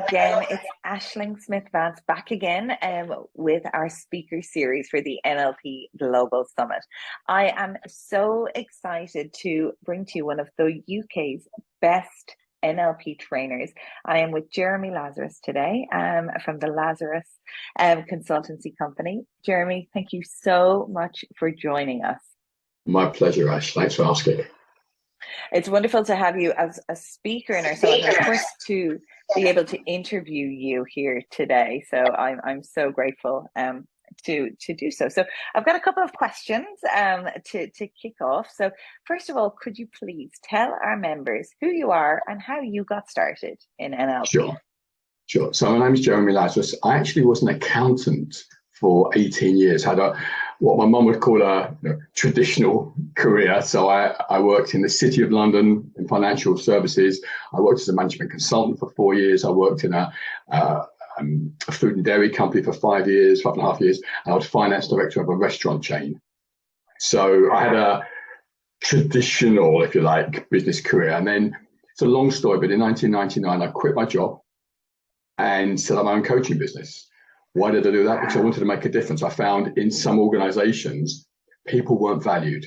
again, it's Aisling Smith-Vance back again with our speaker series for the NLP Global Summit. I am so excited to bring to you one of the UK's best NLP trainers. I am with Jeremy Lazarus today from the Lazarus Consultancy Company. Jeremy, thank you so much for joining us. My pleasure, Ash. Thanks for asking. It's wonderful to have you as a speaker in our summit, and of course to be able to interview you here today. So I'm so grateful to do so. So I've got a couple of questions to kick off. So first of all, could you please tell our members who you are and how you got started in NLP? Sure. So my name is Jeremy Lazarus. I actually was an accountant for 18 years, had what my mum would call a traditional career. So I worked in the City of London in financial services. I worked as a management consultant for 4 years. I worked in a food and dairy company for 5 years, 5.5 years, and I was finance director of a restaurant chain. So I had a traditional, if you like, business career. And then it's a long story, but in 1999, I quit my job and set up my own coaching business. Why did I do that? Because I wanted to make a difference. I found in some organizations, people weren't valued.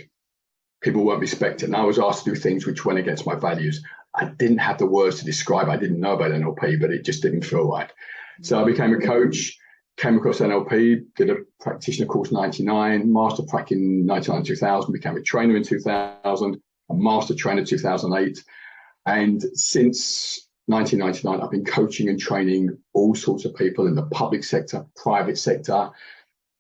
People weren't respected. And I was asked to do things which went against my values. I didn't have the words to describe. I didn't know about NLP, but it just didn't feel right. So I became a coach, came across NLP, did a practitioner course in 99, master prac in 99, 2000, became a trainer in 2000, a master trainer in 2008. And since 1999, I've been coaching and training all sorts of people in the public sector, private sector,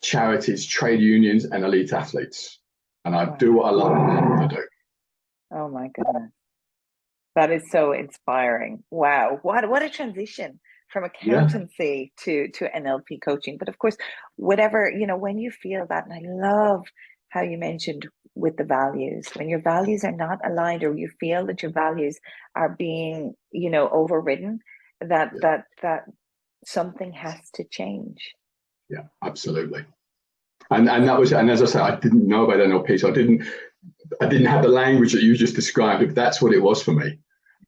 charities, trade unions, and elite athletes. And I do what I love to do. Oh my goodness. That is so inspiring. Wow. What a transition from accountancy to NLP coaching. But of course, whatever, when you feel that, and I love how you mentioned with the values, when your values are not aligned, or you feel that your values are being, overridden, that something has to change. Yeah, absolutely. And as I said, I didn't know about NLP, so I didn't have the language that you just described, but that's what it was for me.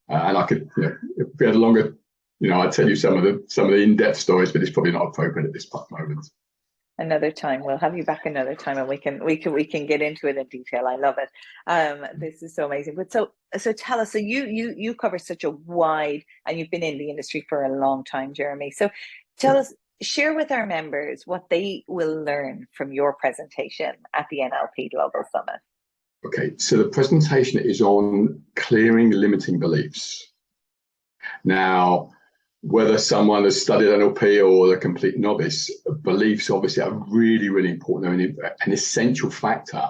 And I could, if we had a longer, I'd tell you some of the in-depth stories, but it's probably not appropriate at this moment. Another time, we'll have you back another time, and we can get into it in detail. I love it. This is so amazing. But so tell us. So you cover such a wide, and you've been in the industry for a long time, Jeremy. So tell us, share with our members what they will learn from your presentation at the NLP Global Summit. Okay, so the presentation is on clearing limiting beliefs. Now, whether someone has studied NLP or a complete novice, beliefs obviously are really, really important. They're an essential factor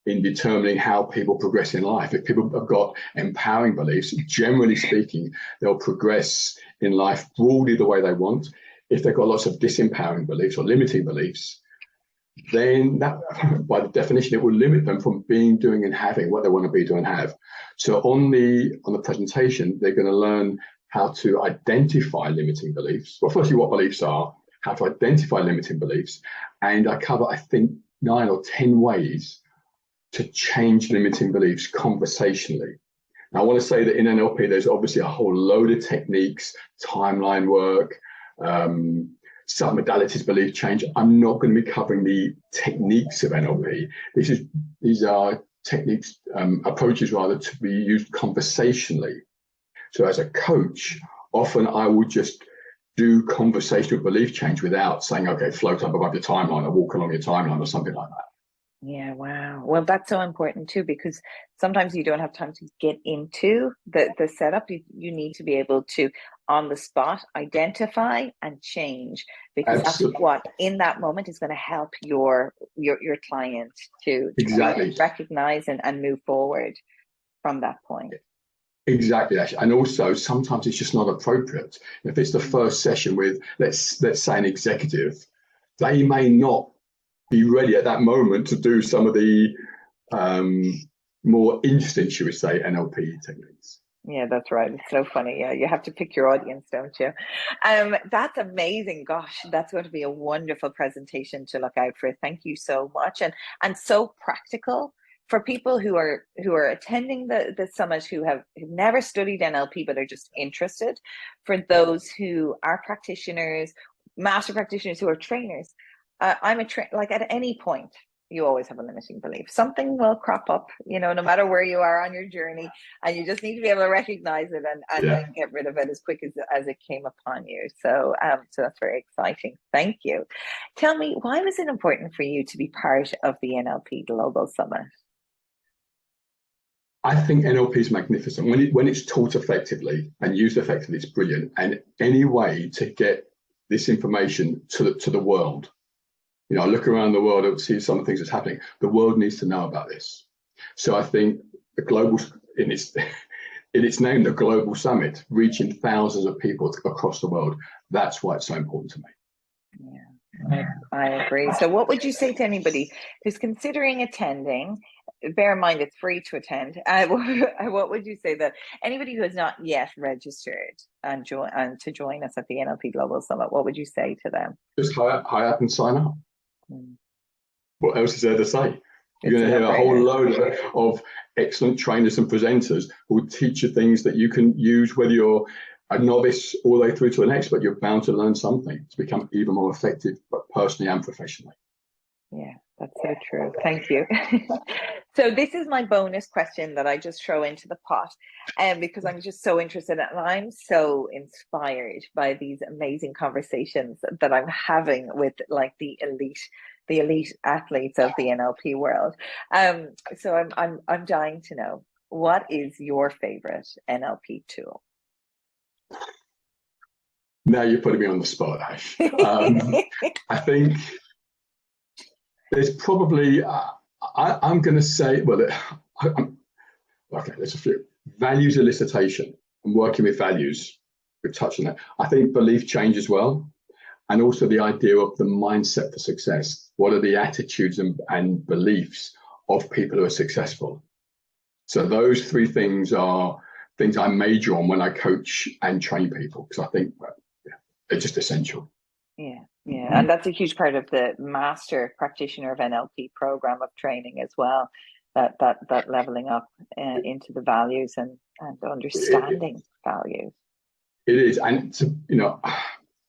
in determining how people progress in life. If people have got empowering beliefs, generally speaking, they'll progress in life broadly the way they want. If they've got lots of disempowering beliefs or limiting beliefs, then that, by the definition, it will limit them from being, doing, and having what they want to be, do, and have. So on the presentation, they're going to learn how to identify limiting beliefs. Well, firstly, what beliefs are, how to identify limiting beliefs, and I cover, I think, 9 or 10 ways to change limiting beliefs conversationally. Now, I want to say that in NLP, there's obviously a whole load of techniques, timeline work, submodalities, belief change. I'm not going to be covering the techniques of NLP. These are techniques, approaches rather, to be used conversationally. So as a coach, often I would just do conversational belief change without saying, okay, float up above your timeline or walk along your timeline or something like that. Yeah, wow. Well, that's so important too, because sometimes you don't have time to get into the setup. You need to be able to, on the spot, identify and change, because Absolutely. That's what in that moment is going to help your client to exactly recognize and move forward from that point. Exactly, actually. And also sometimes it's just not appropriate. If it's the first session with, let's say, an executive, they may not be ready at that moment to do some of the more interesting, should we say, NLP techniques. Yeah, that's right. It's so funny. Yeah, you have to pick your audience, don't you? That's amazing. Gosh, that's going to be a wonderful presentation to look out for. Thank you so much. And so practical for people who are attending the summit, who've never studied NLP but are just interested, for those who are practitioners, master practitioners who are trainers, like at any point, you always have a limiting belief. Something will crop up, no matter where you are on your journey, and you just need to be able to recognize it and get rid of it as quick as it came upon you. So that's very exciting. Thank you. Tell me, why was it important for you to be part of the NLP Global Summit? I think NLP is magnificent. When it's taught effectively and used effectively, it's brilliant. And any way to get this information to the world. I look around the world and see some of the things that's happening. The world needs to know about this. So I think the global, in its name, the Global Summit, reaching thousands of people across the world, that's why it's so important to me. Yeah, I agree. So what would you say to anybody who's considering attending? Bear in mind, it's free to attend. What would you say that anybody who has not yet registered and to join us at the NLP Global Summit, what would you say to them? Just high up and sign up. What else is there to say? You're going to hear a whole load of excellent trainers and presenters who will teach you things that you can use, whether you're a novice all the way through to an expert. You're bound to learn something to become even more effective, but personally and professionally. Yeah, that's so true. Thank you. So this is my bonus question that I just throw into the pot, because I'm just so interested and I'm so inspired by these amazing conversations that I'm having with like the elite athletes of the NLP world. So I'm dying to know, what is your favorite NLP tool? Now you're putting me on the spot, Ash. I think there's probably, I'm going to say, well, okay, there's a few. Values elicitation and working with values. We've touched on that. I think belief change as well. And also the idea of the mindset for success. What are the attitudes and beliefs of people who are successful? So those three things are things I major on when I coach and train people, because I think they're just essential. Yeah, and that's a huge part of the Master Practitioner of NLP program of training as well. That leveling up into the values and understanding values. It is, and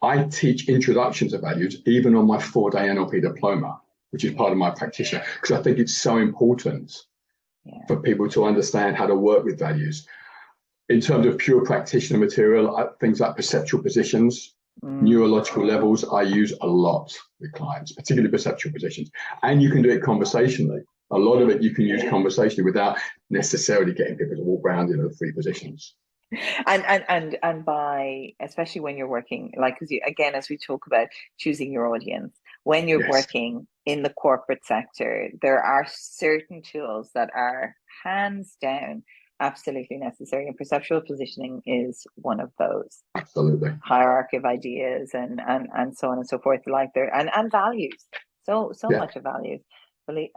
I teach introductions to values even on my 4-day NLP diploma, which is part of my practitioner, because I think it's so important for people to understand how to work with values. In terms of pure practitioner material, things like perceptual positions, neurological levels, I use a lot with clients, particularly perceptual positions. And you can do it conversationally. A lot of it you can use conversationally without necessarily getting people to walk around in the 3 positions. And by, especially when you're working, like, because again, as we talk about choosing your audience, when you're working in the corporate sector, there are certain tools that are hands down absolutely necessary, and perceptual positioning is one of those. Absolutely. Hierarchy of ideas and so on and so forth, like there, and values. So much of values.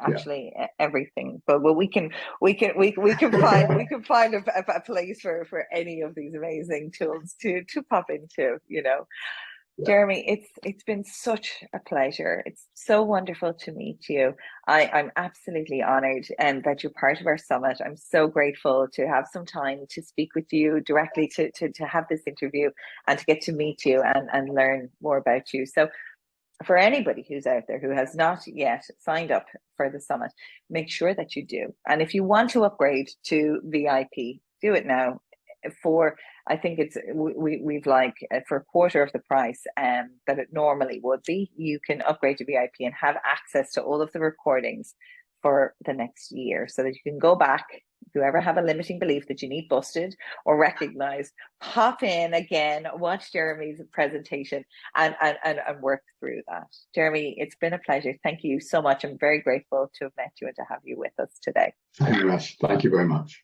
Actually everything, but we can find a place for any of these amazing tools to pop into. Jeremy, it's been such a pleasure. It's so wonderful to meet you. I'm absolutely honored that you're part of our summit. I'm so grateful to have some time to speak with you directly, to have this interview and to get to meet you and learn more about you. So for anybody who's out there who has not yet signed up for the summit, make sure that you do. And if you want to upgrade to VIP, do it now. I think we've like for a quarter of the price that it normally would be. You can upgrade to VIP and have access to all of the recordings for the next year, so that you can go back. If you ever have a limiting belief that you need busted or recognized, pop in again, watch Jeremy's presentation and work through that. Jeremy, it's been a pleasure. Thank you so much. I'm very grateful to have met you and to have you with us today. Thank you, Ash. Thank you very much.